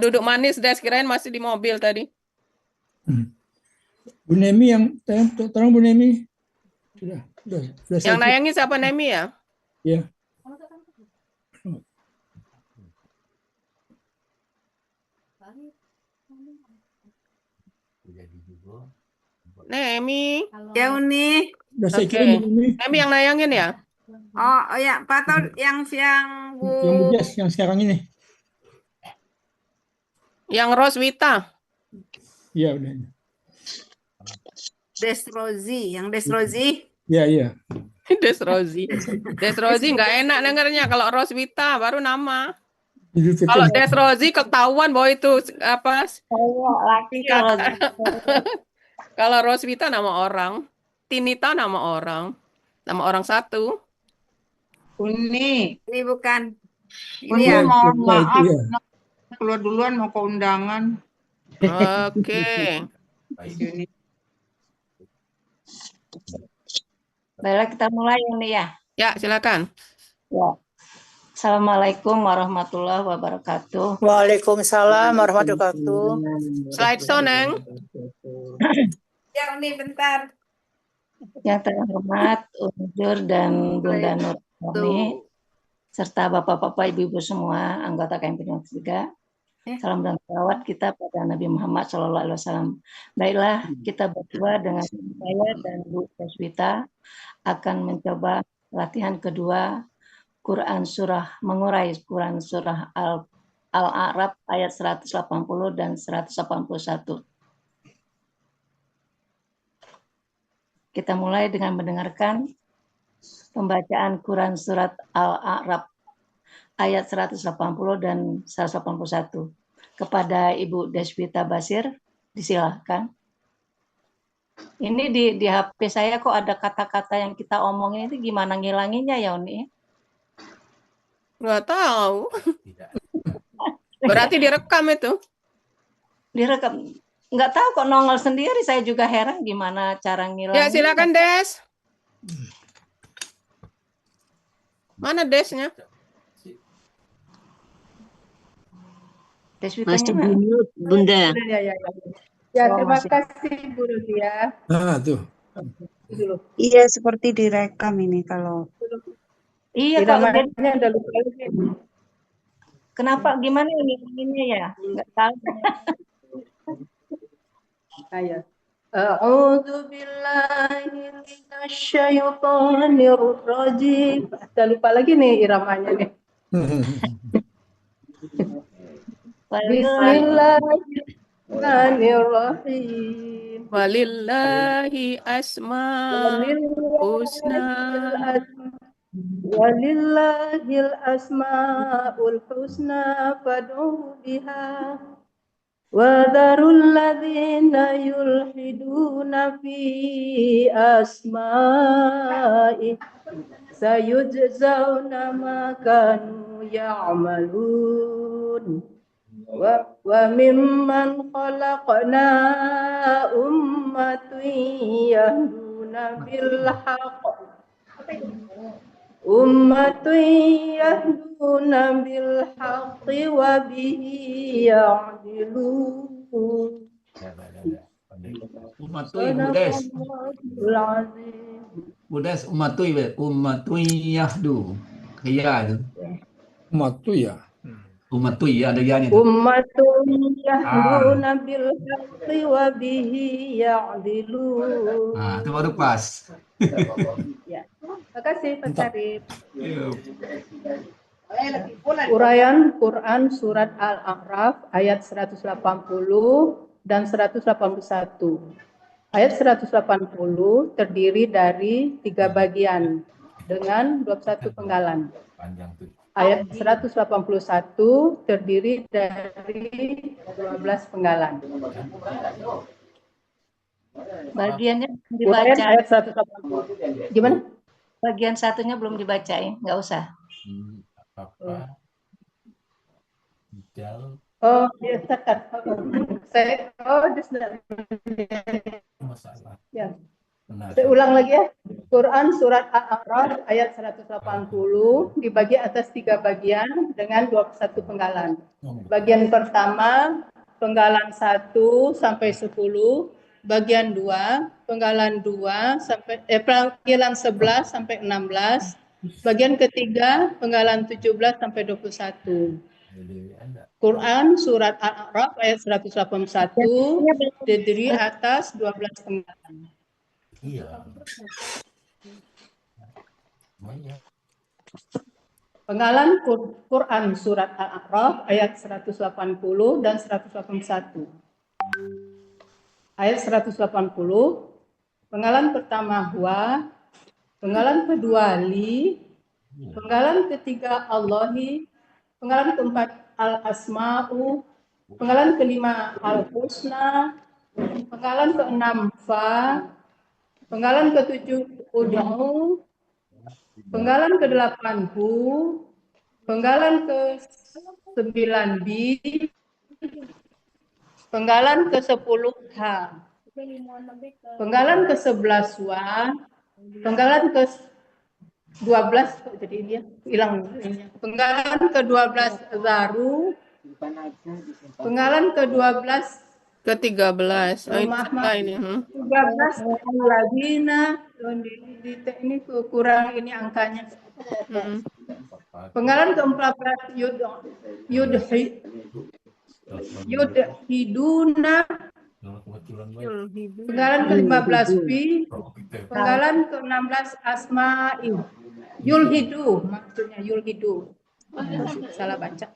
Duduk manis, Des, kirain masih di mobil tadi. Bu Nemi yang tolong Bu Nemi. Sudah Yang saya nayangin siapa, Nemi ya? ya. Nemi. Ya Uni. Sudah saya Oke. kirim Bu Nemi. Nemi yang nayangin ya? Oh ya, Pak Tol yang siang Bu. Yang Bu Jess yang sekarang ini. Yang Roswita. Iya udah. Desrozi, yang Desrozi. Iya. Des Rozi. Des Rozi nggak enak dengarnya kalau Roswita baru nama. Kalau Des Rozi ketahuan bahwa itu apa? Singkatan. Kalau Roswita nama orang, Tinita nama orang satu. Uni, Ini bukan. Uni Ini ya. mohon maaf, ya. keluar duluan mau ke undangan. Oke. Uni. Baiklah, kita mulai Uni ya. Ya, silakan. Ya. Assalamualaikum warahmatullahi wabarakatuh. Waalaikumsalam warahmatullahi wabarakatuh. Slide show, Neng. Ya Uni bentar. Yang terhormat Unjur dan Bunda Nur Romi, serta Bapak-Bapak, Ibu-Ibu semua, anggota KMP 3. Salam dan salawat kita pada Nabi Muhammad SAW. Baiklah, kita berdua dengan saya dan Bu Deswita akan mencoba latihan kedua mengurai Quran surah Al-A'raf ayat 180 dan 181. Kita mulai dengan mendengarkan pembacaan Quran surat Al-A'raf ayat 180 dan 181. Kepada Ibu Deswita Basir, disilahkan. Ini di HP saya kok ada kata-kata yang kita omongin itu gimana ngilanginnya ya Uni? Nggak tahu. Berarti direkam itu. Direkam. Nggak tahu kok nongol sendiri, saya juga heran gimana cara ngilangin. Ya, silakan Des. Mana Desnya? Masih mute, Bunda. Ya, terima kasih Bu Rudia. Tuh. Iya, seperti direkam ini kalau. Iya, kalau Namanya udah lupa lagi. kenapa gimana ngilanginnya ya? Nggak tahu. Ayo. A'udzu billahi minasyaitonir rajim. Udah lupa lagi nih iramanya nih. Bismillahirrahmanirrahim. Walillahi asma'ul husna. Walillahil asma'ul husna fad'uhu biha. Wa dharul ladzina yulhiduna fi asma'i sayujzauna ma kanu ya'malun. Wa mimman khalaqna ummatun yahduna bil haqq bil haqqi wa bihi ya'dilun. Umatui Budes umatui yahdu. Iya itu. Umatui ada ya itu. Ummatun yahduna bil haqqi wa bihi ya'dilun. Nah, itu baru pas. Ya. Terima kasih Pak Syarif. Uraian Quran surat Al-A'raf ayat 180 dan 181. Ayat 180 terdiri dari 3 bagian dengan 21 penggalan. Ayat 181 terdiri dari 12 penggalan. Bagiannya Uraian dibaca. ayat 180. Gimana? Bagian satunya belum dibacain, nggak usah. Oh, dia tekan. Saya, oh, ya. Benar. Saya ulang lagi ya. Quran surat Al-A'raf ayat 180 dibagi atas 3 bagian dengan 21 penggalan. Bagian pertama penggalan 1 sampai 10, bagian 2 penggalan 2 sampai panggilan 11 sampai 16, bagian ketiga penggalan 17 sampai 21. Quran surat Al-A'raf ayat 181 terdiri atas 12 penggalan. Iya. Penggalan Quran surat Al-A'raf ayat 180 dan 181. Ayat 180, penggalan pertama Huwa, penggalan kedua Li, penggalan ketiga Allahi, penggalan keempat Al-Asma'u, penggalan kelima Al-Husna, penggalan keenam Fa, penggalan ketujuh Ud'u, penggalan ke-8 Hu, penggalan ke-9 Bi, penggalan ke-10 Ha, penggalan ke-11 Wa, penggalan ke-12 jadi ini ya, hilang ini. Penggalan ke-12 Zaru, penggalan ke-12 Ke-13. Oh, ini. 13 Ladina, ini kurang ini angkanya. Penggalan ke-14 Yudhiduna, penggalan ke-15 Fi, penggalan ke-16 Asma'i, Yulhidu, maksudnya Yulhidu, salah baca.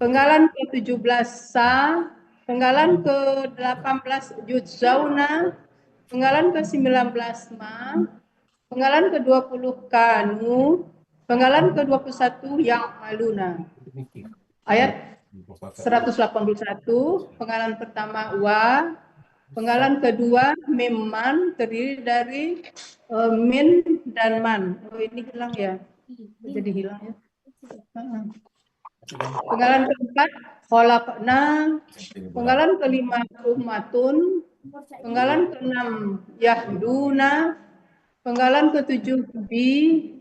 Penggalan ke-17 Sa, penggalan ke-18 Yudzauna, penggalan ke-19 Ma, penggalan ke-20 Kanu, penggalan ke-21 Ya'maluna. Ayat 181, penggalan pertama Wa, penggalan kedua Mimman, terdiri dari Min dan Man. Oh ini hilang ya, jadi hilang ya. Penggalan keempat Khalaqna, penggalan kelima Ummatun, penggalan keenam Yahduna, penggalan ketujuh Bi,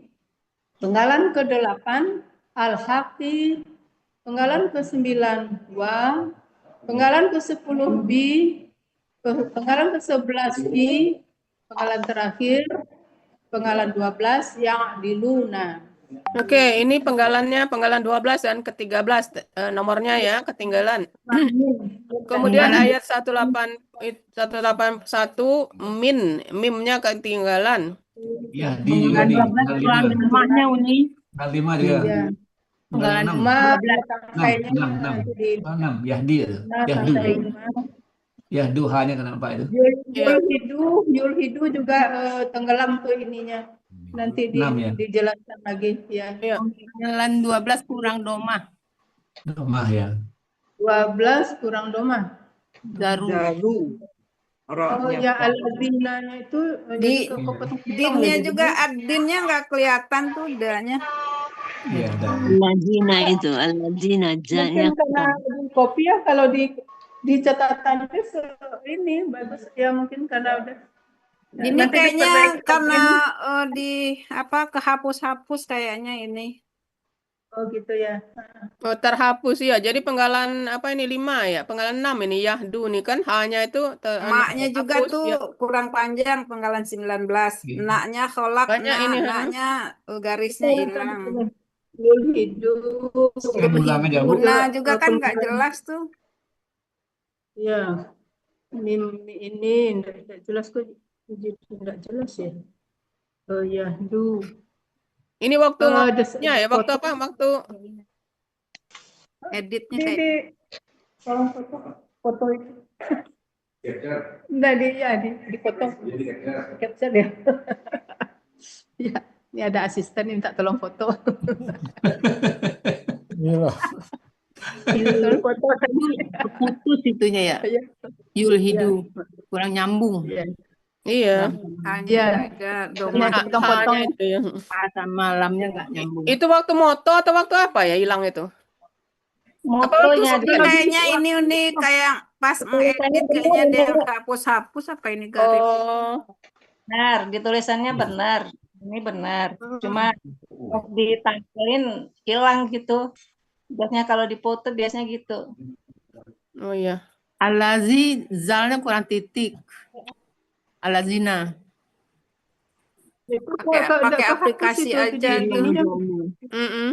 penggalan ke-8 Al-Haqi, penggalan ke-9 Wa, penggalan ke-10 Bi, penggalan ke-11 Bi, penggalan terakhir penggalan 12 Ya'diluna. Oke, ini penggalannya penggalan 12 dan ke-13 nomornya ya, ketinggalan. Kemudian ayat 181 mimnya ketinggalan. Ya, di juga nih. Namanya Uni. Tanggal 5 juga. Penggalan 6. Yahdi itu. Yahdu. Yahdu hanya kenapa itu? Yulhidu juga tenggelam ke ininya. Nanti dijelaskan lagi ya. Penggalan 12 kurang domah. Domah ya. 12 kurang domah. Zaru. Oh ya, al-adinanya itu Di dinnya juga adinnya nggak kelihatan tuh danya. Iya, dan Al-Ladina itu, Al-Ladina. mungkin karena di kopi ya, kalau di catatan itu ini bagus ya, mungkin karena udah. Ini Nanti kayaknya diperbaiki. karena di apa kehapus-hapus kayaknya ini. Oh gitu ya. Oh, terhapus ya. Jadi penggalan apa ini 5 ya? Penggalan 6 ini Yahdu nih kan hanya itu Maknya juga terhapus, tuh ya. kurang panjang penggalan 19. Naknya kolak, Banyak ini, naknya garisnya hilang. Hidup. ulang aja, Bu. Guna juga kan nggak jelas tuh. Ya. Ini enggak jelas kok. Enggak jelas ya. Oh ya, Ini waktunya ya, waktu apa? Waktu Editnya Di kayak tolong foto itu. Enggak dipotong. Capture ya. Ya, ini ada asisten minta tolong foto. Iya. Tolong foto. putus itunya ya. Iya. Yulhidu kurang nyambung. iya. Hanya ada domah Potong-potong Hanya itu ya. sama malamnya nggak nyambung. Itu waktu moto atau waktu apa ya hilang itu? Motonya Ini kayaknya ini kayak pas ngedit kayaknya dia hapus-hapus apa ini garis. Oh, Benar, di tulisannya benar. Ini benar. Cuma pas ditampilin hilang gitu. Biasanya kalau dipoto biasanya gitu. Oh iya. Alazi zalnya kurang titik. Alazina. Itu Pakai udah aplikasi kehapus aja itu tuh. Mm-mm.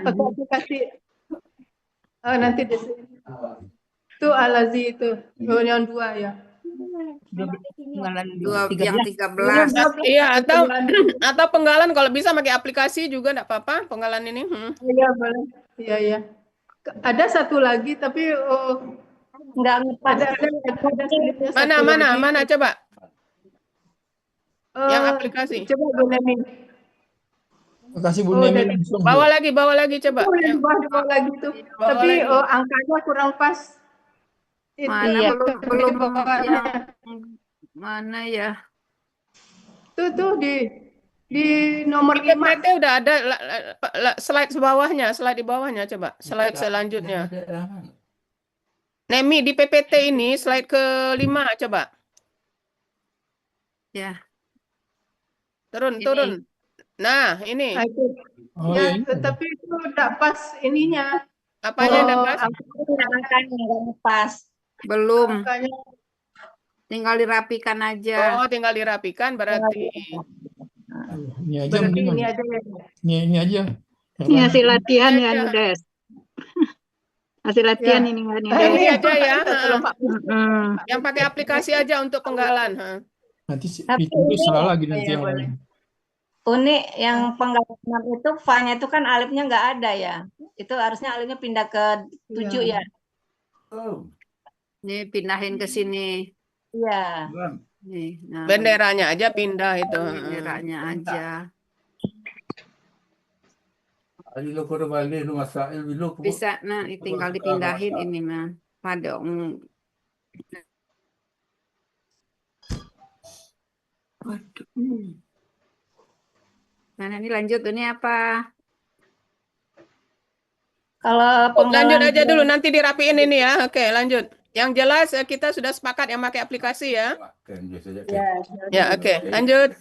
pakai aplikasi. Oh, nanti di sini. Itu Alazi itu. Oh, yang 2 ya. Yang 13. Iya, atau penggalan kalau bisa pakai aplikasi juga enggak apa-apa, penggalan ini. Iya, boleh. Iya, iya. Ada satu lagi tapi Nggak ngepas. ada slide-nya satu lagi. Mana coba? Yang Eh, aplikasi. Coba Bu Nemi. Makasih Bu Oh, Nemi udah. langsung. Bu. Bawa lagi coba. Oh, yang di bawah lagi tuh. Bawa Tapi lagi. angkanya kurang pas. Itu Mana Iya. belum di bawahnya. yang mana ya? Tuh di nomor Di 5. PPT udah ada slide sebawahnya, slide di bawahnya coba. Slide selanjutnya. Nemi di PPT ini slide ke-5 coba. Ya. Turun. Nah, ini. Nah, itu. Oh, Ya, iya, ini. tapi itu udah pas ininya. Apanya enggak pas? Angkanya nggak ngepas. Belum. Angkanya Tinggal dirapikan aja. Oh, tinggal dirapikan berarti. Ini aja berarti mendingan. ini aja ya. Ini aja. Ini hasil latihan Ini ya, aja. Nudes. Hasil latihan Ya. ini kan Yang ini aja ya. ini. Yang pakai aplikasi aja untuk penggalan. Nanti Tapi itu salah lagi nanti Iya, yang boleh. lain. Unik yang penggalan itu fa-nya itu kan alifnya nggak ada ya. Itu harusnya alifnya pindah ke 7 ya. Nih pindahin ke sini. Iya. Nih, nah, Benderanya aja pindah itu. benderanya aja. Bisa, nah tinggal dipindahin ini mah. Padong. Waduh. Nah, ini lanjut ini apa? Kalau Lanjut penggalan aja dulu, nanti dirapiin ini ya. Oke, lanjut. Yang jelas kita sudah sepakat yang pakai aplikasi ya. Ya, oke. Lanjut.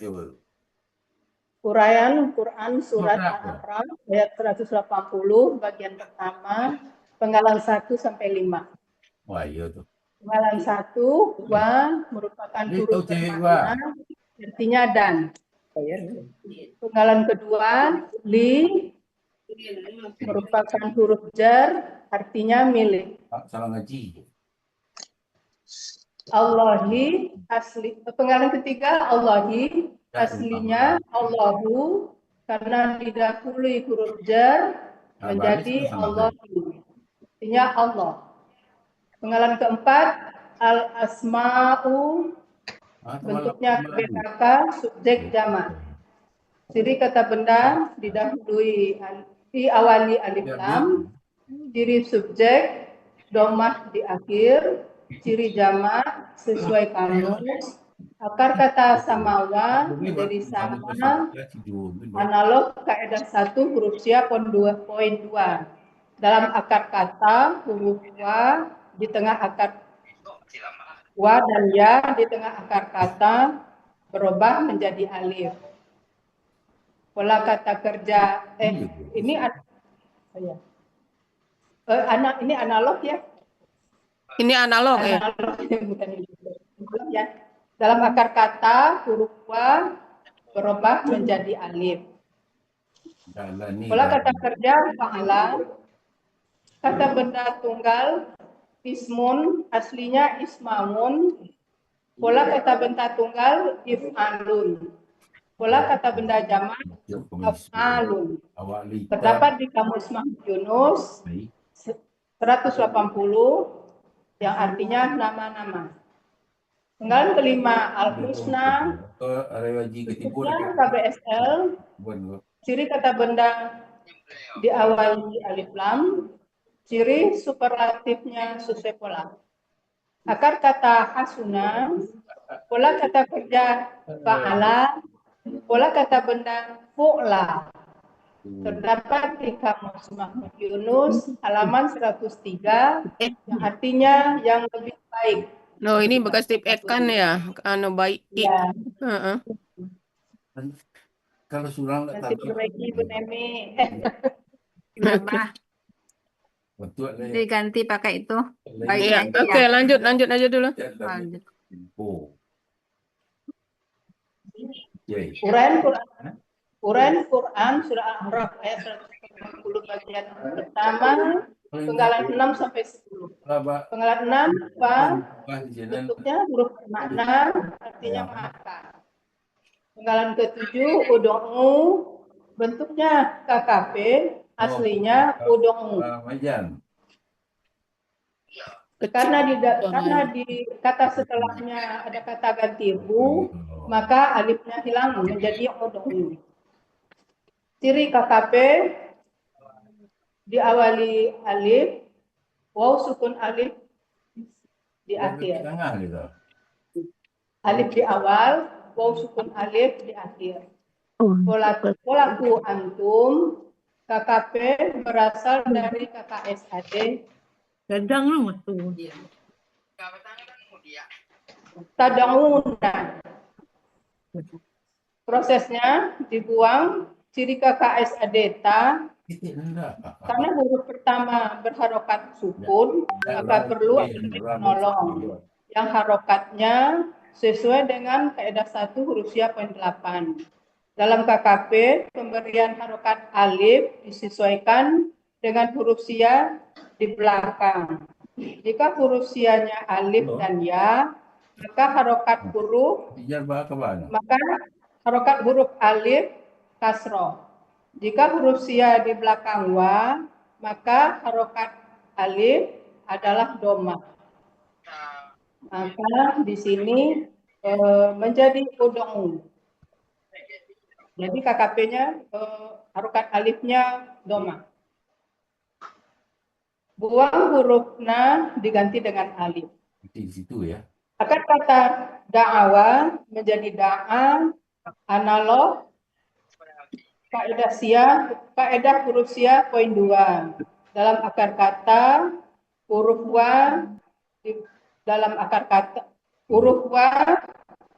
Uraian Quran Surat Al-A'raf ayat 180 bagian pertama penggalan 1 sampai 5. Wah, iya tuh. Penggalan 1, wa merupakan huruf bermakna artinya dan. Penggalan kedua, li merupakan huruf jar artinya milik. Salah ngaji. Allahi asli. Penggalan ketiga, Allahi aslinya Allahu karena didahului huruf jar menjadi Allahu. Artinya Allah. Penggalan keempat, al-asma'u bentuknya KBKK subjek jamak. Ciri kata benda didahului diawali alif lam, ciri subjek domah di akhir, ciri jamak sesuai kamus, akar kata samawa menjadi sama, analog kaidah 1 huruf sia poin 2. Dalam akar kata huruf wa di tengah akar wa dan ya di tengah akar kata berubah menjadi alif. Pola kata kerja ini ini analog ya. Ini analog ya. Analog bukan ya. Dalam akar kata huruf wa berubah menjadi alif. Pola kata kerja fa'ala. Kata benda tunggal ismun aslinya ismamun. Pola kata benda tunggal if'alun. Pola kata benda jamak af'alun. Terdapat di Kamus Mahmud Yunus 180 yang artinya nama-nama. Penggalan kelima al-husna KBSL. Ciri kata benda diawali alif lam. Ciri superlatifnya sesuai pola. Akar kata hasuna. Pola kata kerja fa'ala. Pola kata benda fu'la. Terdapat di Kamus Mahmud Yunus halaman 103 yang artinya yang lebih baik. No, ini bekas tip ikan ya, anu baik. Ya, Heeh. Kalau surang nggak nanti tahu. perbaiki Ibu Nemi. Berubah. Betul lah ya. Diganti pakai itu. Baik Iya, aja oke, ya. lanjut aja dulu. Lanjut. Oh. Yay. Uraian Quran surah Al-A'raf ayat 180 bagian pertama, penggalan 6 sampai 10. Penggalan 6 apa? Bentuknya huruf bermakna, artinya maka. Penggalan ke-7 ud'u, bentuknya KKP, aslinya ud'u. Karena di kata setelahnya ada kata ganti hu, maka alifnya hilang menjadi ud'u. Ciri KKP diawali alif, waw sukun alif di akhir. Alif di awal, waw sukun alif di akhir. Polaku antum, KKP berasal dari KKSAD. Tada'una. Prosesnya dibuang ciri KKSAD ta, karena huruf pertama berharokat sukun, maka perlu penolong yang harokatnya sesuai dengan kaidah 1 huruf sia poin 8. Dalam KKP, pemberian harokat alif disesuaikan dengan huruf sia di belakang. Jika huruf sianya alif dan ya, maka harokat huruf alif kasroh. Jika huruf sia di belakang wa, maka harokat alif adalah doma. Maka di sini menjadi ud'u. Jadi KKP-nya harokat alifnya doma. Buang huruf na diganti dengan alif. Di situ ya. Akar kata da'awa menjadi da'a, analog, kaidah huruf sia poin 2. Dalam akar kata huruf wa dalam akar kata huruf wa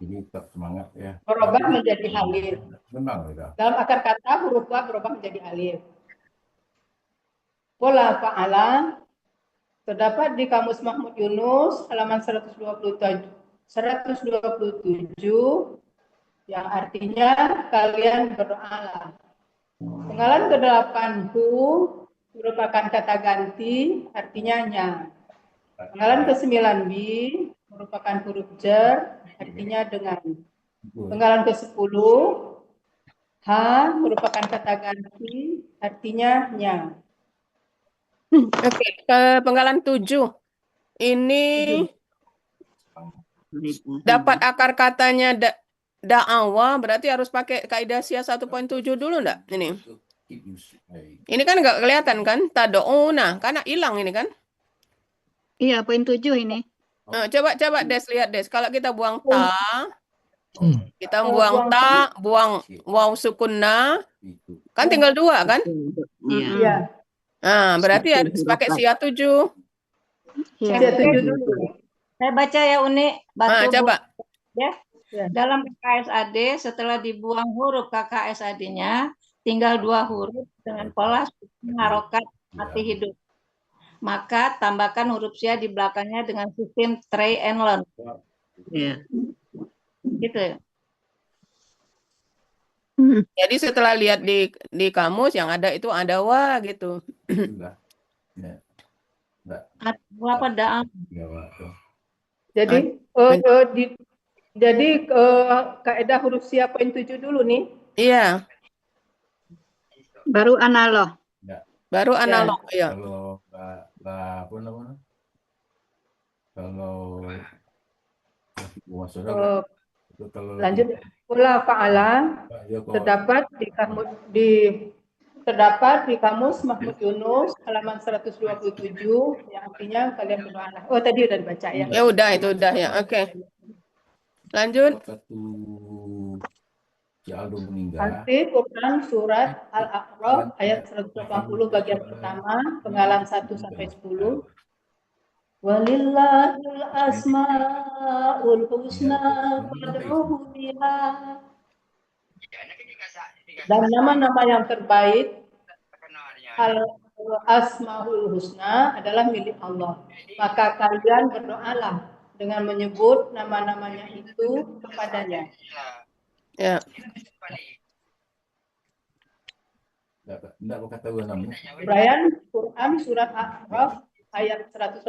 Ini tetap semangat ya. berubah menjadi alif. Memang ya. Dalam akar kata huruf wa berubah menjadi alif. Pola fa'ala terdapat di Kamus Mahmud Yunus halaman 127 yang artinya kalian berdoalah. Penggalan ke-8 hu merupakan kata ganti, artinya nya. Penggalan ke-9 bi merupakan huruf jar, artinya dengan. Penggalan ke-10 ha merupakan kata ganti, artinya nya. Oke, ke penggalan 7. Ini dapat akar katanya da'awa, berarti harus pakai kaidah sia 1.7 dulu enggak? Ini kan enggak kelihatan kan? Tad'una, karena hilang ini kan? Iya, poin 7 ini. Nah, coba Des lihat Des. Kalau kita buang ta, kita buang ta, buang waw sukunna, kan tinggal 2 kan? Iya. Nah, berarti harus pakai sia 7. Iya. Sia 7 dulu. Saya baca ya Uni. Nah, coba. Ya. Dalam KKSAD setelah dibuang huruf KKSAD-nya tinggal 2 huruf dengan pola harokat mati hidup. Maka tambahkan huruf sia di belakangnya dengan sistem try and learn. Iya. Gitu ya. Jadi setelah lihat di kamus yang ada itu ada wa gitu. Apa da'a? Jadi kaidah huruf sia poin 7 dulu nih. Iya. Baru analog. Baru analog ya. Kalau apa namanya? Kalau lanjut pola fa'ala terdapat di kamus Mahmud Yunus halaman 127 yang artinya kalian berdoalah. Oh tadi udah dibaca ya. Ya udah itu udah ya. Oke. Lanjut. Nanti Quran surat Al-A'raf ayat 180 bagian pertama penggalan 1 sampai 10. Walillahil asmaul husna fad'uhu biha. Dan nama-nama yang terbaik al-asmaul husna adalah milik Allah. Maka kalian berdoalah dengan menyebut nama-namanya itu kepadanya. Ya. Enggak berkata gua namu. Uraian Quran surat Al-A'raf ayat 180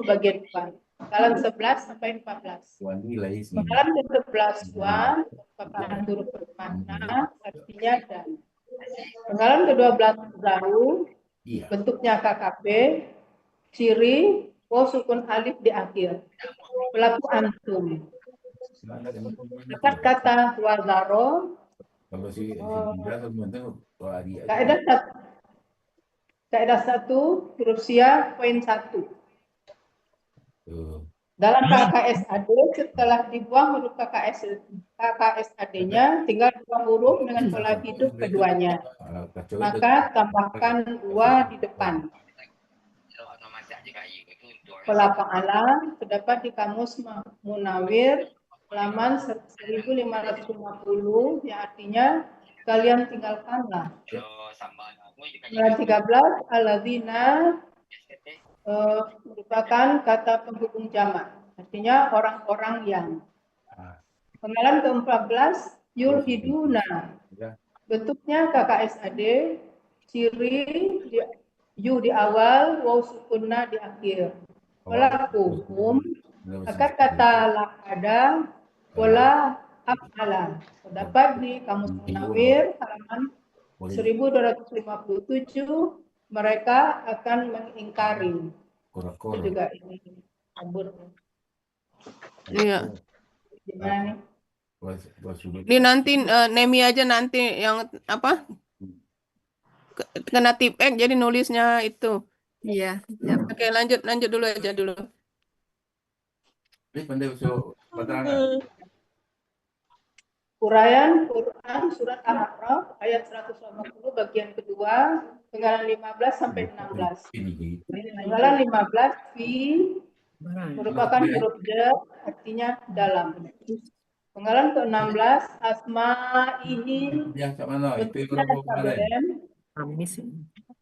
bagian 4. Penggalan 11 sampai 14. Penggalan ke-11 wa merupakan huruf bermakna, artinya dan. Penggalan ke-12 baru, bentuknya KKP, ciri waw sukun alif di akhir. Pelaku antum. Dekat kata wazaro. Kalau si Kaidah 1 huruf sia poin 1. Dalam KKSAD setelah dibuang huruf KKSAD-nya tinggal 2 huruf dengan pola hidup keduanya. Maka tambahkan 2 di depan. Pola pengala terdapat di kamus Munawir halaman 1550 yang artinya kalian tinggalkanlah. Penggalan 13 alladzina merupakan kata penghubung jamak, artinya orang-orang yang. Penggalan ke-14 yulhiduna, bentuknya KKSAD, ciri yu di awal, waw sukunna di akhir. Pelakuhum, akad kata lahada, pola af'ala, terdapat di kamus Munawir halaman 1257. Mereka akan mengingkari. Itu juga ini kabur. Iya. Gimana nih? Ini nanti Nemi aja nanti yang apa? Kena tip X jadi nulisnya itu. Iya. Oke, lanjut dulu aja dulu. Ini pandai usul keterangan. Uraian Quran surat Al-A'raf ayat 180 bagian kedua, penggalan 15 sampai 16. Penggalan 15 fi merupakan huruf jar, artinya dalam. Penggalan ke-16 asma ini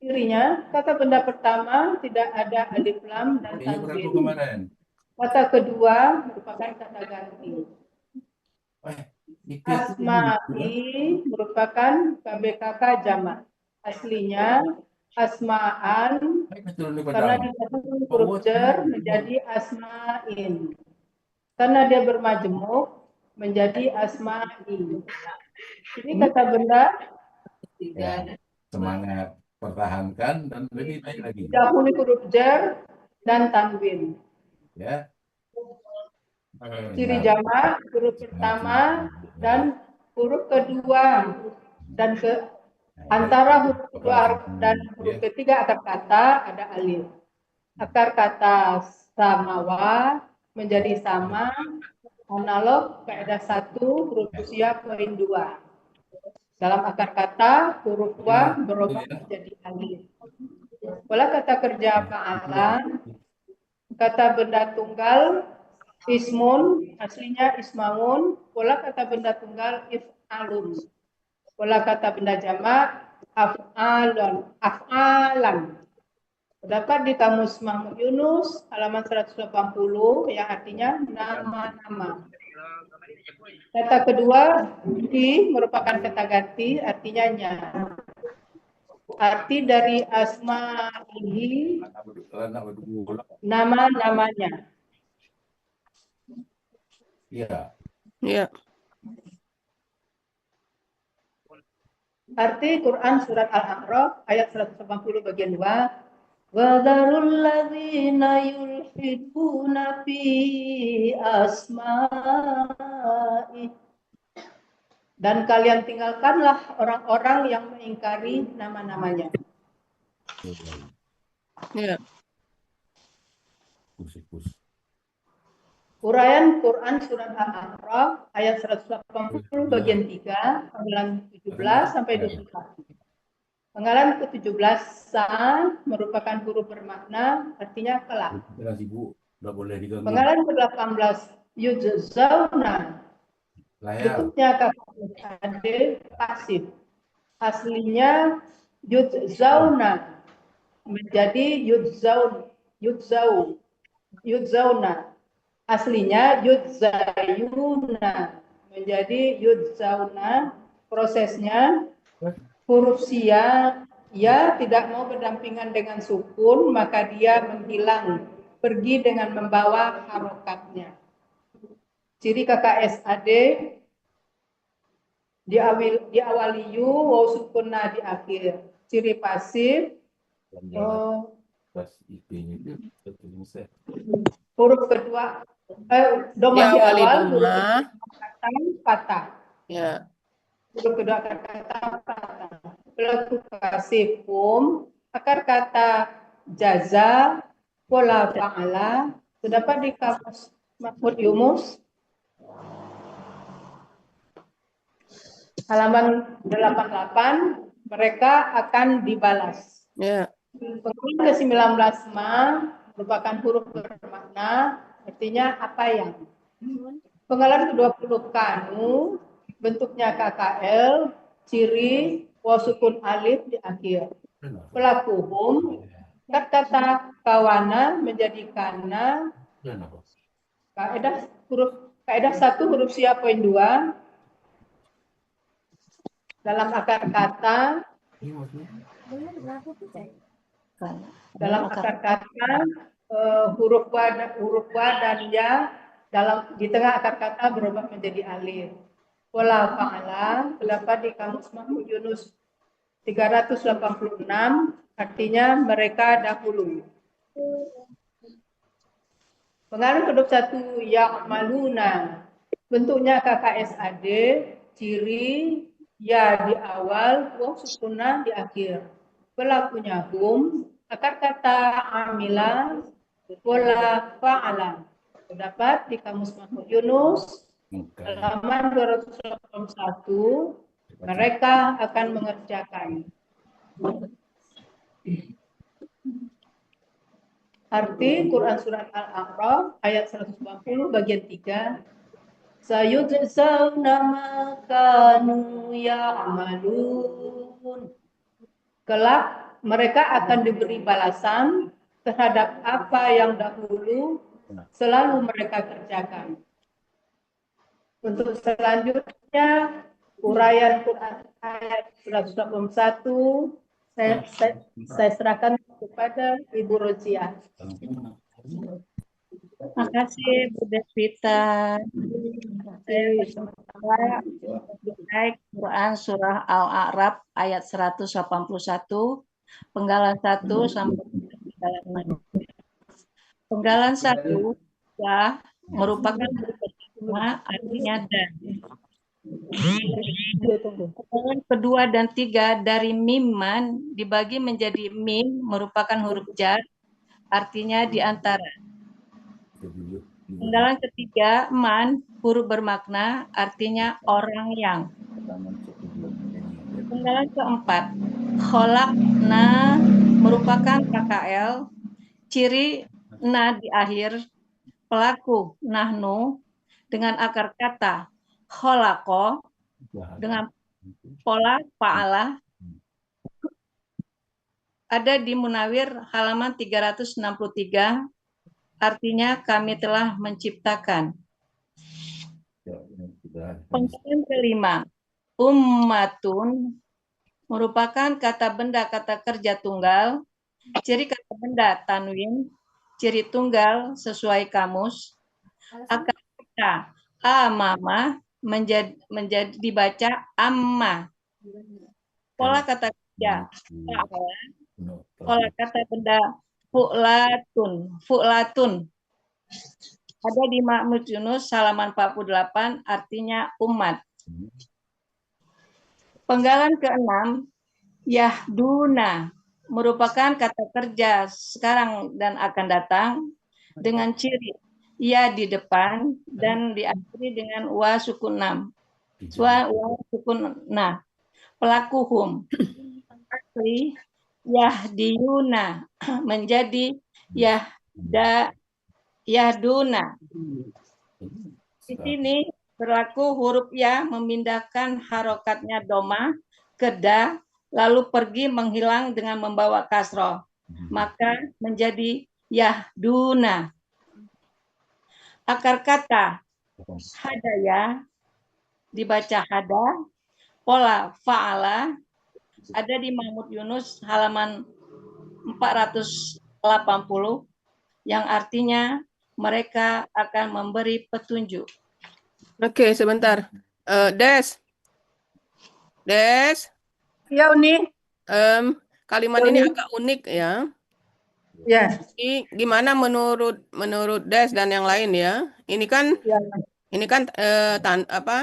cirinya kata benda pertama tidak ada alif lam dan tanwin. Kata kedua merupakan kata ganti. Asma'i merupakan KBKK jamak. Aslinya asma'an karena dikatakan huruf jar menjadi asma'in. Karena dia bermajemuk menjadi asma'i. Ini kata benda semangat pertahankan dan lebih baik lagi. Dahulu huruf jar dan tanwin. Ya. Ciri jamak huruf pertama dan huruf kedua dan antara huruf kedua dan huruf ketiga akar kata ada alif. Akar kata samawa menjadi sama, analog kaidah 1 huruf usia poin 2. Dalam akar kata huruf wa berubah menjadi alif. Pola kata kerja fa'ala, kata benda tunggal ismun, aslinya ismaun. Pola kata benda tunggal if'alun. Pola kata benda jamak af'alan. Terdapat di kamus Mahmud Yunus halaman 180 yang artinya nama-nama. Kata kedua fi merupakan kata ganti, artinya nya. Arti dari asma ini nama-namanya. Iya. Iya. Arti Quran surat Al-A'raf ayat 180 bagian 2. Wa dzarul ladzina yulhiduna fi asma'i. Dan kalian tinggalkanlah orang-orang yang mengingkari nama-namanya. Iya. Uraian Quran surat Al-A'raf ayat 180 bagian 3, penggalan 17 sampai 21. Penggalan ke-17 sa merupakan huruf bermakna, artinya kelak. Jelas Ibu, udah boleh diganggu. Penggalan ke-18 yujzauna, Layar. bentuknya KKSAD pasif. Aslinya yujzauna menjadi yudzauna. Aslinya yudzayuna menjadi yudzauna. Prosesnya huruf sia ya tidak mau berdampingan dengan sukun, maka dia menghilang, pergi dengan membawa harokatnya. Ciri KKSAD diawali yu, waw sukunna di akhir. Ciri pasif huruf kedua doma di Diawali awal, doma. huruf kedua patah. Ya. Huruf kedua akar kata patah. Pelaku pasif akar kata jaza, pola fa'ala, terdapat di kamus Mahmud Yunus halaman 88, mereka akan dibalas. Ya. Penggalan ke-19 ma merupakan huruf bermakna, artinya apa yang. Penggalan ke-20 kanu, bentuknya KKL, ciri wasukun alif di akhir. Pelaku kata kawana menjadi kana. Kaidah 1 huruf sia poin 2 dalam akar kata. Dalam akar kata huruf wa dan ya di tengah akar kata berubah menjadi alif. Pola fa'ala terdapat di kamus Mahmud Yunus 386, artinya mereka dahulu. Penggalan ke-21 ya'maluna, bentuknya KKSAD, ciri ya di awal, waw sukunah di akhir. Pelakunya akar kata amila, pola fa'ala. Terdapat di kamus Mahmud Yunus halaman 281, mereka akan mengerjakan. Arti Quran Surat Al-A'raf ayat 190 bagian 3. Sayujzauna ma kanu ya'malun. Kelak mereka akan diberi balasan terhadap apa yang dahulu selalu mereka kerjakan. Untuk selanjutnya uraian Quran ayat 191 saya serahkan kepada Ibu Roziah. Terima kasih Bu Deswita. Baik, Quran Surah Al-A'raf ayat 181, penggalan 1 sampai penggalan 6. Penggalan 1 ya merupakan pertama, artinya dan. Penggalan kedua dan 3 dari miman dibagi menjadi mim merupakan huruf jar, artinya di antara. Penggalan ketiga man huruf bermakna, artinya orang yang. Penggalan keempat kholakna merupakan KKL, ciri na di akhir, pelaku nahnu dengan akar kata kholako dengan pola fa'ala, ada di Munawir halaman 363, artinya kami telah menciptakan. Penggalan kelima ummatun merupakan kata benda kata kerja tunggal, ciri kata benda tanwin, ciri tunggal sesuai kamus, akar kata amama menjadi dibaca amma. Pola kata kerja pola kata benda fu'latun ada di Mahmud Yunus halaman 48, artinya umat. Penggalan ke-6 yahduna merupakan kata kerja sekarang dan akan datang dengan ciri ya di depan dan diakhiri dengan wa sukun 6. Wa sukun nah. Pelaku asli Yahdiyuna menjadi Yahduna. Di sini berlaku huruf ya memindahkan harokatnya doma ke da, lalu pergi menghilang dengan membawa kasroh. Maka menjadi Yahduna. Akar kata hadaya dibaca hada, pola fa'ala ada di Mahmud Yunus halaman 480 yang artinya mereka akan memberi petunjuk. Oke, sebentar. Des. Ya, Uni. Kalimat ini agak unik ya. Ya. Ini gimana menurut Des dan yang lain ya? Ini kan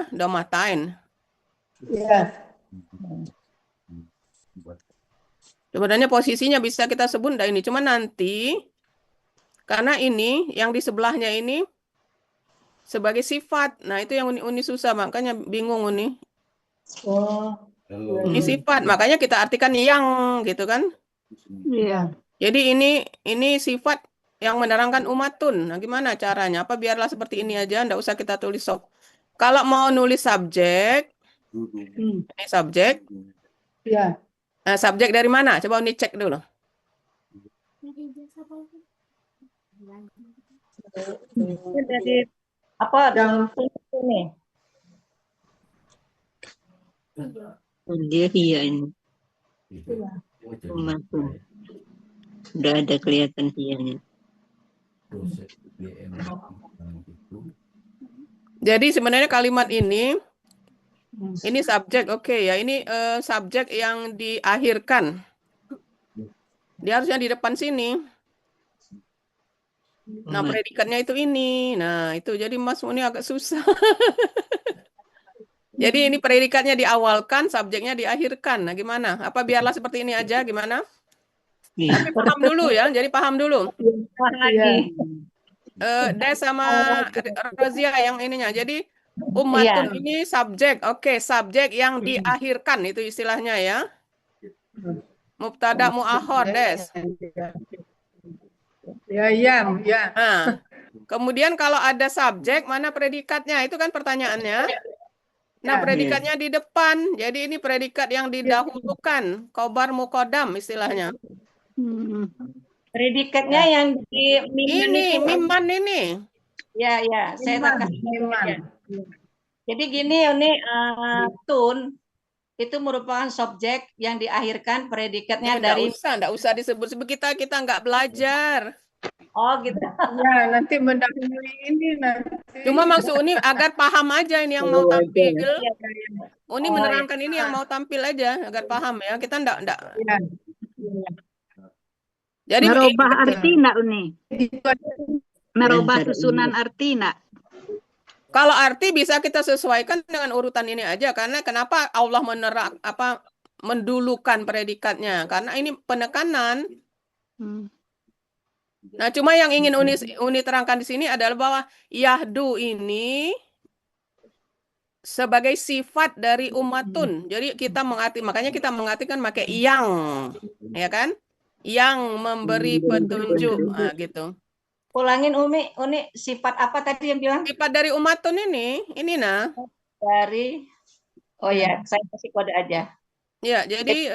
domatain. Ya. Sebenarnya posisinya bisa kita sebut ini, cuma nanti karena ini yang di sebelahnya ini sebagai sifat. Nah, itu yang Uni susah, makanya bingung Uni. Oh. Ini sifat, makanya kita artikan yang gitu kan? Iya. Jadi ini sifat yang menerangkan umatun. Nah, gimana caranya? Apa biarlah seperti ini aja, enggak usah kita tulis Kalau mau nulis subjek, ini subjek. Ya. Nah, subjek dari mana? Coba Uni cek dulu. Dari apa? Dalam ini. Dia iya ini. Umatun. Udah ada kelihatan hianya. Jadi sebenarnya kalimat ini subjek, oke ya. Ini subjek yang diakhirkan. Dia harusnya di depan sini. Nah, predikatnya itu ini. Nah, itu jadi Mas Muni agak susah. Jadi ini predikatnya diawalkan, subjeknya diakhirkan. Nah, gimana? Apa biarlah seperti ini aja, gimana? Tapi paham dulu ya, jadi paham dulu. Des sama Rozia yang ininya. Jadi umatun ini subjek. Oke, subjek yang diakhirkan itu istilahnya ya. Mubtada mu'akhor, Des. Ya. Nah, kemudian kalau ada subjek, mana predikatnya? Itu kan pertanyaannya. Nah, predikatnya di depan. Jadi ini predikat yang didahulukan. Khobar muqaddam istilahnya. Predikatnya yang di mimman ini. Ya, saya kasih ya. Jadi gini ini tun itu merupakan subjek yang diakhirkan predikatnya dari enggak usah disebut-sebut, kita nggak belajar. Oh gitu. Ya, nanti mendahului ini nanti. Cuma maksud Uni agar paham aja ini yang mau tampil. Uni menerangkan ini yang mau tampil aja agar paham ya. Kita enggak. Ya. Jadi merubah arti enggak Uni? Merubah susunan arti enggak? Kalau arti bisa kita sesuaikan dengan urutan ini aja, karena kenapa Allah mendulukan predikatnya? Karena ini penekanan. Nah, cuma yang ingin Uni terangkan di sini adalah bahwa Yahdu ini sebagai sifat dari umatun. Jadi makanya kita mengartikan pakai yang, ya kan? Yang memberi petunjuk, nah, gitu. Ulangin Uni sifat apa tadi yang bilang? Sifat dari umatun ini nah. Dari saya kasih kode aja. Ya, jadi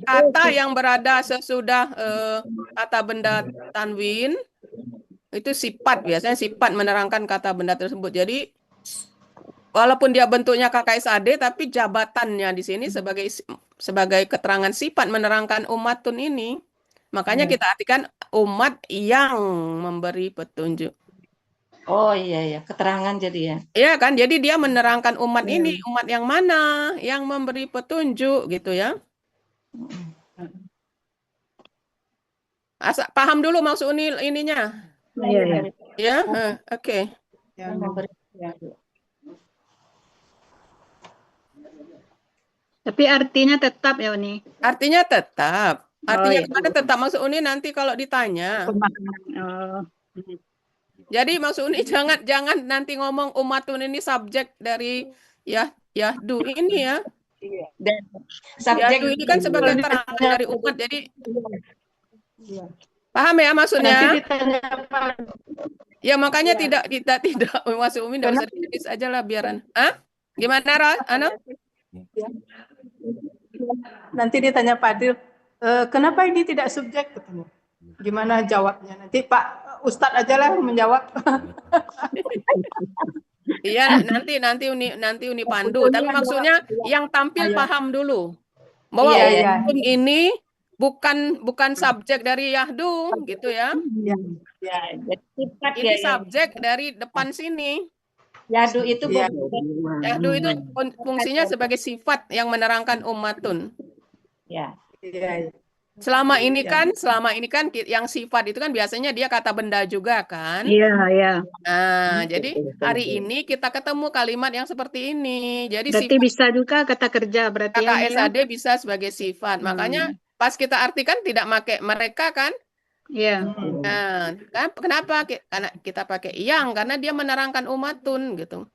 kata yang berada sesudah kata benda tanwin itu sifat, biasanya sifat menerangkan kata benda tersebut. Jadi walaupun dia bentuknya KKSAD tapi jabatannya di sini sebagai keterangan sifat menerangkan umatun ini. Makanya kita artikan umat yang memberi petunjuk. Oh iya, keterangan jadi ya. Iya kan, jadi dia menerangkan umat ini, umat yang mana yang memberi petunjuk gitu ya. Paham dulu maksud ininya. Iya. Ya, oke. Tapi artinya tetap ya Uni? Artinya tetap. Artinya gimana tetap maksud Uni nanti kalau ditanya. Jadi maksud Uni jangan nanti ngomong umatun ini subjek dari Yahdu ini ya. Dan Yahdu ini kan sebagai keterangan dari umat, jadi paham ya maksudnya? Nanti ditanya Pak. Ya makanya tidak masuk Umi, tidak usah ditulis aja lah biaran. Gimana Ros? Nanti ditanya Pak Adil, kenapa ini tidak subjek? Ketemu. Gimana jawabnya? Nanti Pak Ustadz aja lah menjawab. Iya, nanti Uni pandu. Tapi maksudnya yang tampil paham dulu bahwa umatun ini bukan subjek dari Yahdu gitu ya. jadi sifat Ini subjek dari depan sini. Yahdu itu Yahdu itu fungsinya sebagai sifat yang menerangkan umatun. Ya. Selama ini kan yang sifat itu kan biasanya dia kata benda juga kan. Iya. Nah, jadi hari ini kita ketemu kalimat yang seperti ini. Jadi Berarti sifat, bisa juga kata kerja berarti kata ya. SAD bisa sebagai sifat. Makanya pas kita artikan tidak pakai mereka kan. Iya. Nah, kan kenapa? Karena kita pakai yang karena dia menerangkan umatun gitu.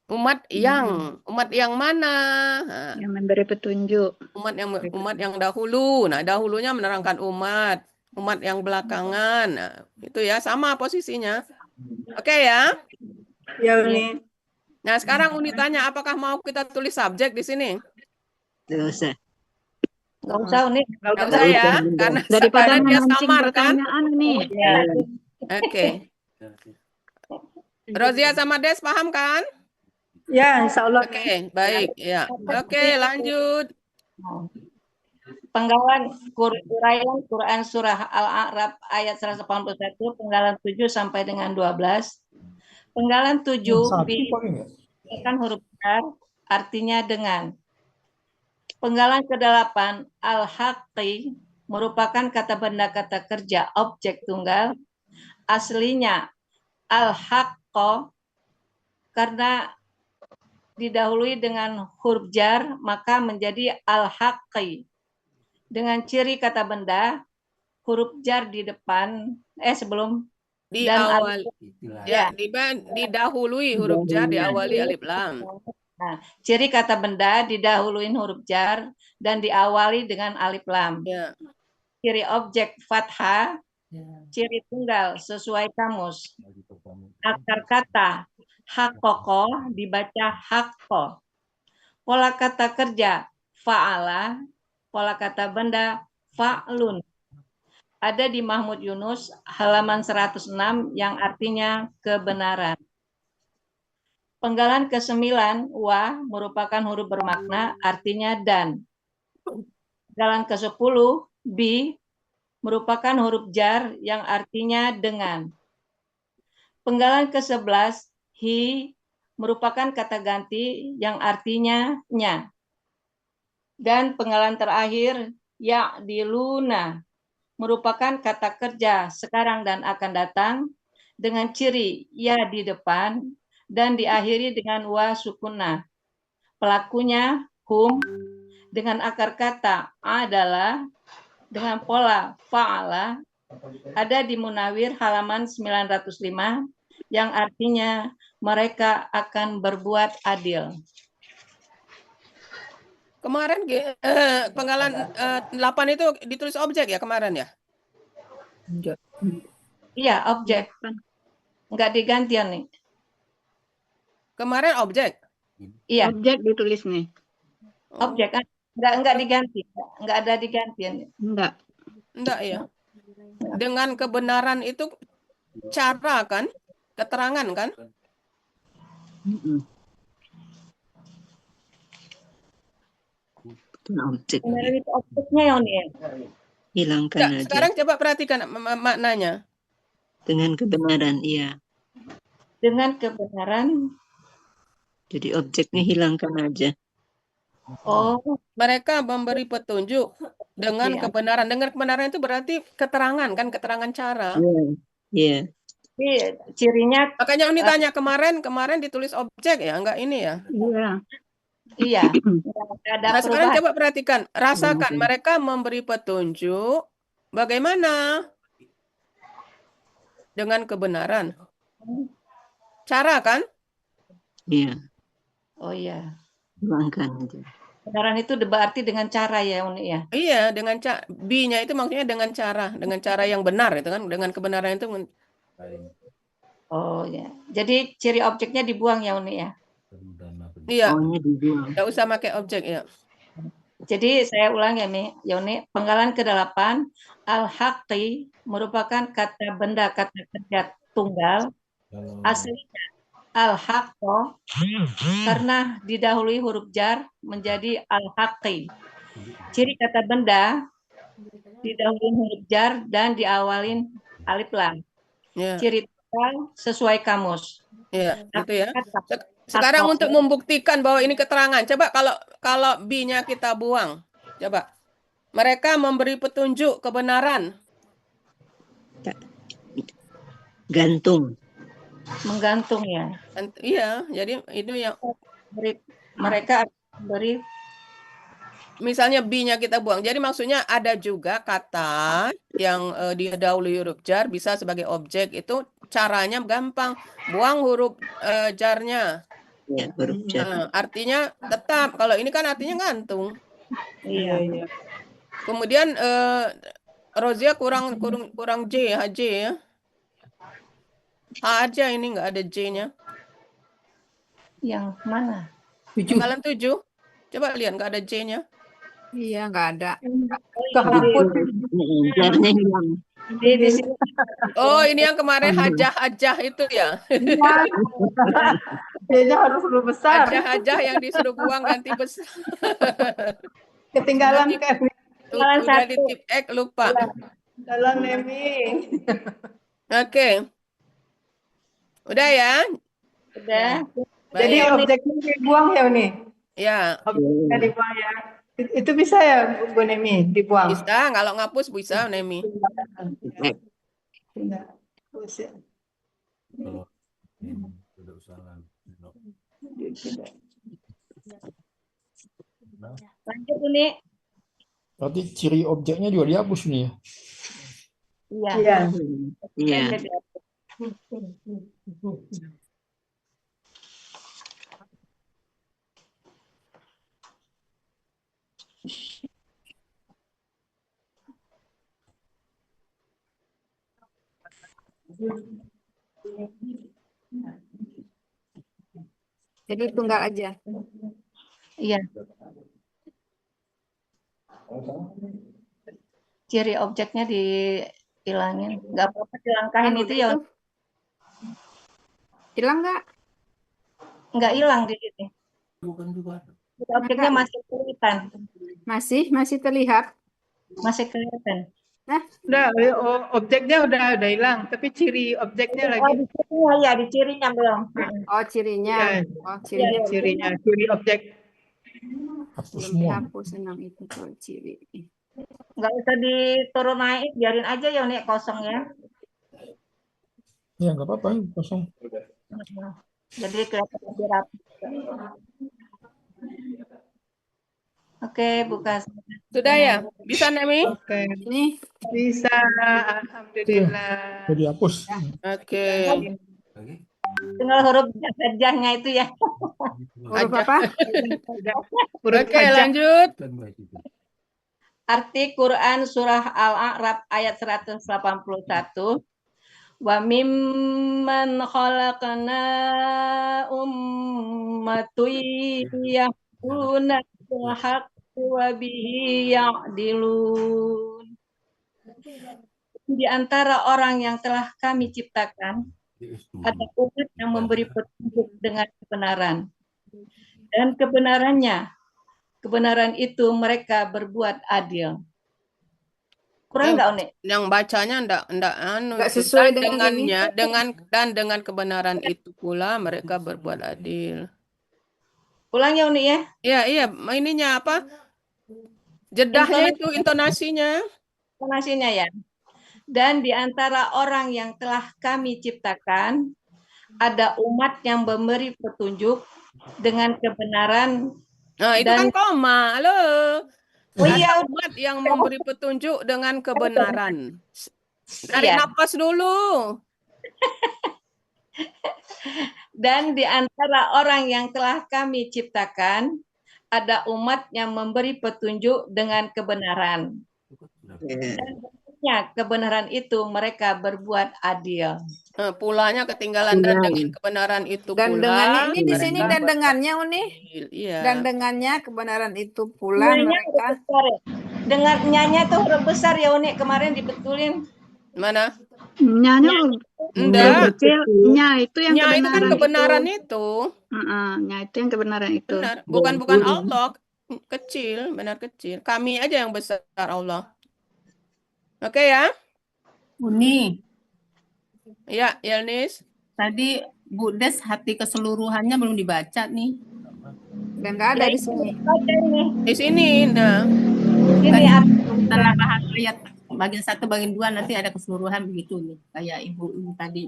Umat yang mana? Nah, Yang memberi petunjuk. umat yang dahulu. Nah, dahulunya menerangkan umat yang belakangan. Nah, itu ya sama posisinya. Oke ya? Ya Uni. Nah, sekarang Uni tanya apakah mau kita tulis subjek di sini? Nggak usah. Nggak usah Uni. Nggak usah ya, karena Daripada dia memancing samar kan? pertanyaan nih. Oke. Rozia sama Des paham kan? Ya, insya Allah. Oke, baik. Ya. Oke, lanjut. Penggalan uraian Quran Surah Al-A'raf ayat 181, penggalan 7 sampai dengan 12. Penggalan 7 kan huruf jar, artinya dengan. Penggalan ke-8 al-haqqi merupakan kata benda kata kerja objek tunggal. Aslinya al-haqqo karena didahului dengan huruf jar maka menjadi al-haqqi. Dengan ciri kata benda huruf jar di depan sebelum Diawali didahului huruf jar diawali alif lam. Nah, ciri kata benda didahului huruf jar dan diawali dengan alif lam. Ya. Ciri objek fathah, ciri tunggal sesuai kamus. Akar kata hakoko dibaca hakko. Pola kata kerja fa'ala, pola kata benda fa'lun. Ada di Mahmud Yunus halaman 106 yang artinya kebenaran. Penggalan ke-9 wa merupakan huruf bermakna artinya dan. Penggalan ke-10 bi merupakan huruf jar yang artinya dengan. Penggalan ke-11 hi merupakan kata ganti yang artinya nya. Dan penggalan terakhir ya diluna merupakan kata kerja sekarang dan akan datang dengan ciri ya di depan dan diakhiri dengan wa sukunah. Pelakunya hum dengan akar kata adalah dengan pola fa'ala ada di Munawir halaman 905 yang artinya mereka akan berbuat adil. Kemarin penggalan 8 itu ditulis objek ya kemarin ya? Iya, objek. Enggak digantian nih. Kemarin objek? Iya. Objek ditulis nih. Objek kan? Enggak diganti. Enggak ada digantian. Enggak ya. Dengan kebenaran itu cara kan? Keterangan kan? Objeknya itu objeknya yang nih. hilangkan aja. Sekarang coba perhatikan maknanya. Dengan kebenaran, iya. Dengan kebenaran. Jadi objeknya hilangkan aja. Oh, mereka memberi petunjuk dengan kebenaran. Dengan kebenaran itu berarti keterangan kan, keterangan cara. Iya. Cirinya. Makanya Uni tanya kemarin ditulis objek ya, enggak ini ya? Iya. Nah, sekarang coba perhatikan, rasakan mereka memberi petunjuk bagaimana dengan kebenaran. Cara kan? Iya. Oh iya. Tuangkan. Kebenaran itu berarti dengan cara ya Uni ya. Iya, dengan B-nya itu maksudnya dengan cara yang benar itu kan, dengan kebenaran itu. Oh ya. Jadi ciri objeknya dibuang ya Uni ya. Iya. Ohnya dibuang. Nggak usah pakai objek ya. Jadi saya ulang ya Uni. Penggalan ke-8 al-haqqi merupakan kata benda, kata kerja tunggal. Aslinya al-haqqo karena didahului huruf jar menjadi al-haqqi. Ciri kata benda didahului huruf jar dan diawalin alif lam. Ya. Ciri tunggal sesuai kamus. Iya, gitu ya. Sekarang untuk membuktikan bahwa ini keterangan, coba kalau B-nya kita buang. Coba. Mereka memberi petunjuk kebenaran. Gantung. Menggantung ya. Iya, jadi itu yang mereka beri misalnya B-nya kita buang. Jadi maksudnya ada juga kata yang didahului huruf jar bisa sebagai objek. Itu caranya gampang. Buang huruf jarnya. Ya, huruf jar. Artinya tetap. Kalau ini kan artinya gantung. Iya. Kemudian Rozia kurang J ya. H aja ini nggak ada J-nya. Yang mana? Panggalan 7. Coba lihat nggak ada J-nya. Iya, nggak ada. Kehapus. Jarnya hilang. Oh, ini yang kemarin hajah itu ya. J-nya harus huruf besar. Hajah yang disuruh buang ganti besar. Ketinggalan kan. Udah di tip X lupa. Dalam Nemi. Oke. Udah ya? Udah. Jadi objeknya dibuang ya Uni? Ya. Objeknya dibuang ya. Itu bisa ya Bu Nemi dibuang? Bisa, kalau ngapus bisa Nemi. Lanjut Uni. Berarti ciri objeknya juga dihapus nih ya? Iya. Iya. Jadi tunggal aja. Iya. Ciri objeknya dihilangin. Nggak apa-apa dilangkahin itu ya. Hilang nggak? Nggak hilang di sini. Objeknya masih kelihatan. Masih terlihat. Masih kelihatan. Nah, udah objeknya udah hilang, tapi ciri objeknya lagi. Oh, di cirinya ya, di cirinya belum. Oh, cirinya. Ya, Oh, cirinya. cirinya, ciri objek. Hapus semua. Hapus 6 itu tuh ciri. Nggak usah diturun naik, biarin aja ya Uni kosong ya. Ya nggak apa-apa, kosong. Jadi kelihatan lebih rapi. Oke, buka. Sudah ya? Bisa Nemi? Oke. Ini Bisa, alhamdulillah. Jadi hapus. Oke. Tinggal huruf hajahnya itu ya. huruf apa? Oke, lanjut. Arti Quran surah Al-A'raf ayat 181. Wa mimman khalaqna ummatun yahduna bil haqqi wa bihi ya'dilun. Di antara orang yang telah kami ciptakan ada umat yang memberi petunjuk dengan kebenaran. Dan kebenaran itu mereka berbuat adil. Kurang nggak Uni? Yang bacanya enggak sesuai dengan dengan kebenaran itu pula mereka berbuat adil. Ulang ya Uni ya? Iya, ininya apa? Jedahnya itu intonasinya. Intonasinya ya. Dan di antara orang yang telah kami ciptakan ada umat yang memberi petunjuk dengan kebenaran. Nah, itu kan koma. Halo. Oh iya, umat yang memberi petunjuk dengan kebenaran. Tarik nafas dulu. Dan di antara orang yang telah kami ciptakan ada umat yang memberi petunjuk dengan kebenaran. Ya. Dan benarnya kebenaran itu mereka berbuat adil. Pulanya ketinggalan dan dengan kebenaran itu Dan pula dengannya ini di mereka sini dan dengannya Uni. beradil. Iya. Dan dengannya kebenaran itu pula Nyanya mereka. huruf besar ya. Dengan nyanya tuh huruf besar ya Uni, kemarin dibetulin. Mana? Nyanya huruf Enggak. kecil. Nya itu yang Nya itu kan kebenaran itu. itu. Nya itu yang kebenaran itu. Benar. Bukan Allah. Kecil, benar kecil. Kami aja yang besar Allah. Oke ya? Uni, Ya, Yelnis. tadi Bu Des hati keseluruhannya belum dibaca nih. Dan nggak ada di sini. Di sini, nah. Tadi setelah bahas ayat bagian 1, bagian 2 nanti ada keseluruhan begitu nih. Kayak Ibu ini tadi.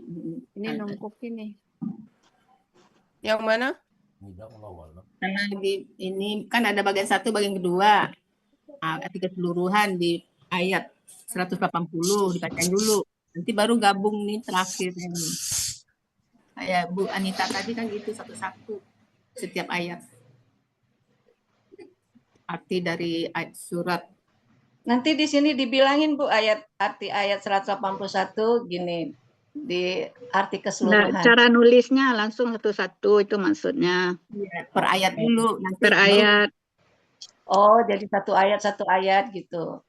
Ini numpuk ini. Yang mana? Karena ini kan ada bagian 1, bagian kedua. Arti keseluruhan di ayat 180 dibacain dulu. Nanti baru gabung nih terakhir ini. Kayak Bu Anita tadi kan gitu satu-satu setiap ayat. Arti dari ayat surat. Nanti di sini dibilangin Bu arti ayat 181 gini di arti Nah, keseluruhan. cara nulisnya langsung satu-satu itu maksudnya. Ya, per ayat dulu nanti Per ayat. Oh, jadi satu ayat gitu.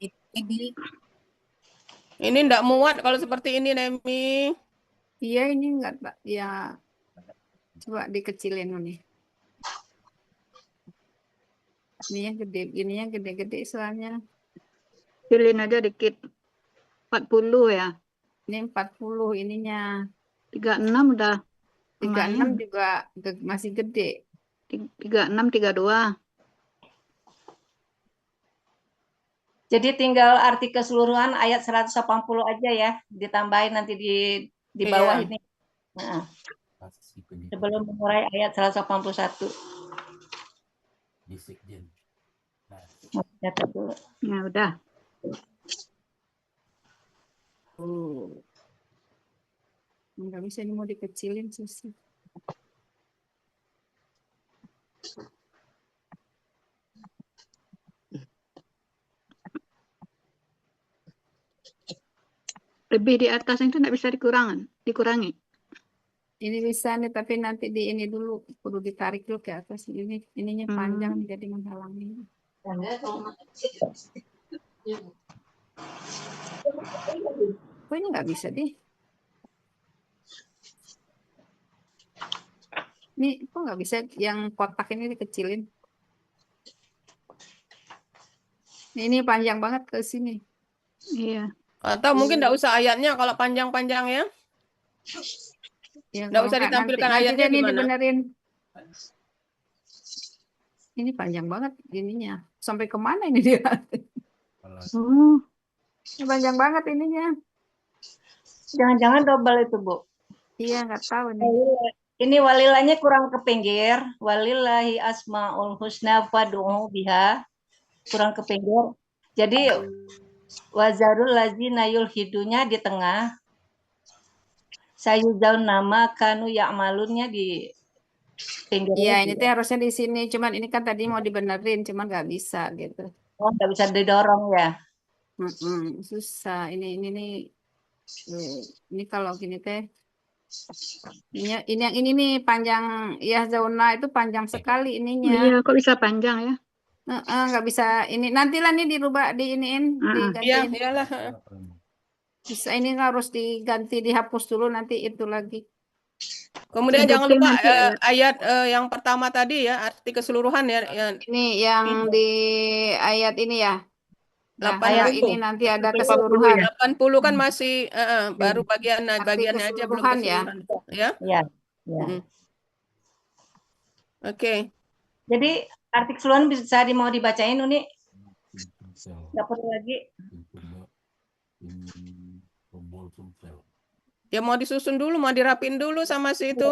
Ini enggak muat kalau seperti ini, Nemi. Iya ini enggak, Pak. Ya. Coba dikecilin nih. Ini yang gede soalnya. Kecilin aja dikit. 40 ya. Ini 40 ininya. 36 udah. 36 juga masih gede. 36, 32. Jadi tinggal arti keseluruhan ayat 180 aja ya, ditambahin nanti di bawah ini. Nah, sebelum memulai ayat 181. Catat dulu. Ya udah. Nggak bisa, ini mau dikecilin susah. Lebih di atas itu nggak bisa dikurangi. Ini bisa nih, tapi nanti di ini dulu perlu ditarik dulu ke atas. Ininya panjang jadi menghalangi. Kok ini nggak bisa deh? Ini kok nggak bisa yang kotak ini dikecilin? Ini panjang banget ke sini. Iya. Atau mungkin enggak usah ayatnya kalau panjang-panjang ya. Ya, enggak usah ditampilkan ayatnya ini di mana? dibenerin. Ini panjang banget ininya. Sampai kemana ini dia? Ini panjang banget ininya. Jangan-jangan double itu, Bu. Iya, nggak tahu nih. Ini walilahnya kurang ke pinggir. Walillahi asmaul husna fad'uhu biha. Kurang ke pinggir. Jadi wazarul lazina yulhidunya di tengah. Sayuzaun nama kanu ya'malunnya di pinggir. Iya, ini tuh harusnya di sini. Cuman ini kan tadi mau dibenerin, cuman nggak bisa gitu. Oh, nggak bisa didorong ya? Susah. Ini kalau gini teh. Ini yang ini nih panjang ya, zona itu panjang sekali ininya. Iya, kok bisa panjang ya? Nggak bisa ini. Nantilah nih dirubah diiniin, digantiin. Iya, iyalah. Bisa ini harus diganti, dihapus dulu nanti itu lagi. Kemudian jangan lupa ayat yang pertama tadi ya, arti keseluruhan ya. Ini yang di ayat ini ya. Nah, 80. ayat ini nanti ada keseluruhan. 80 kan masih baru bagiannya aja belum keseluruhan. Ya. Ya. Oke. Jadi arti keseluruhan bisa mau dibacain Uni? Nggak perlu lagi. Ya mau disusun dulu, mau dirapin dulu sama si itu.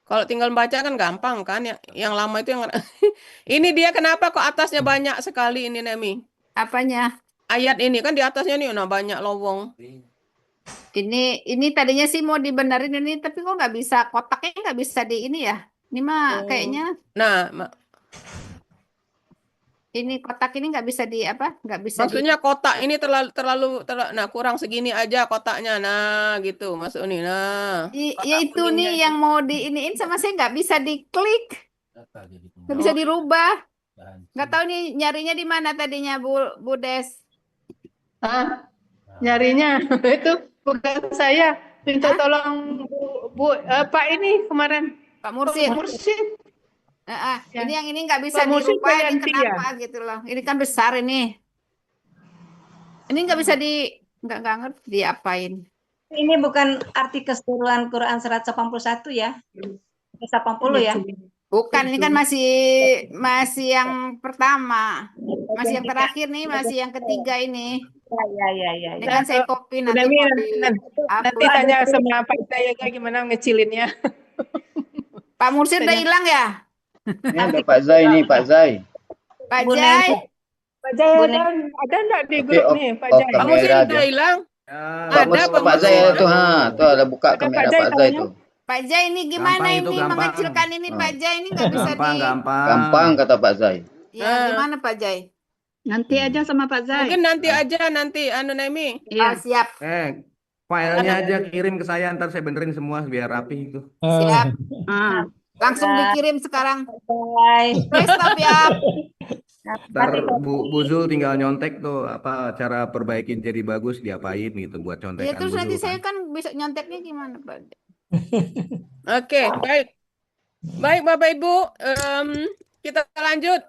Kalau tinggal baca kan gampang kan, yang lama itu yang ini dia kenapa kok atasnya banyak sekali ini Nemi? Apanya? Ayat ini kan di atasnya nih banyak lowong. Ini tadinya sih mau dibenerin ini, tapi kok nggak bisa, kotaknya nggak bisa di ini ya. Ini mah kayaknya Nah, ini kotak ini nggak bisa di apa? Nggak bisa maksudnya kotak ini terlalu nah kurang segini aja kotaknya. Nah, gitu Mas Uni. Nah, Ya itu nih yang mau diiniin sama saya nggak bisa diklik, nggak bisa dirubah. Nggak tahu nih nyarinya di mana tadinya Bu Des. Nyarinya itu bukan saya. Minta tolong Pak ini kemarin. Pak Mursid. Mursid. Ya. Ini yang ini nggak bisa Pak Mursid dirubah, ini ganti kenapa gitu loh. Ini kan besar ini. Ini nggak bisa nggak ngerti diapain. Ini bukan arti keseluruhan Quran 181 ya? 80 ya? Bukan, ini kan masih yang pertama. Masih yang terakhir nih, masih yang ketiga ini. Ya. Ini kan saya copy nanti Nanti tanya sama Pak Zai gimana ngecilinnya. Pak Mursid udah hilang ya? Ini ada Pak Zai nih, Pak Zai. Pak Zai. Pak Zai ada enggak di grup nih, Pak Zai? Pak Mursid udah hilang? Ada Pak Zai tuh, tuh ada buka kamera Pak Zai tuh. Pak Zai ini gimana Gampang itu, ini gampang. mengecilkan ini Pak Zai ini nggak bisa Gampang kata Pak Zai. Ya, gimana Pak Zai? Nanti aja sama Pak Zai. Mungkin nanti aja Anu Nemi. Iya. Siap. Filenya aja kirim ke saya, ntar saya benerin semua biar rapi itu. Siap. Langsung dikirim sekarang. Stop ya. Ntar Bu Zul tinggal nyontek tuh apa cara perbaikin jadi bagus diapain gitu buat contekan. Ya terus Bu nanti Zul, saya kan bisa nyonteknya gimana Pak? Oke, baik. Baik Bapak Ibu, kita lanjut.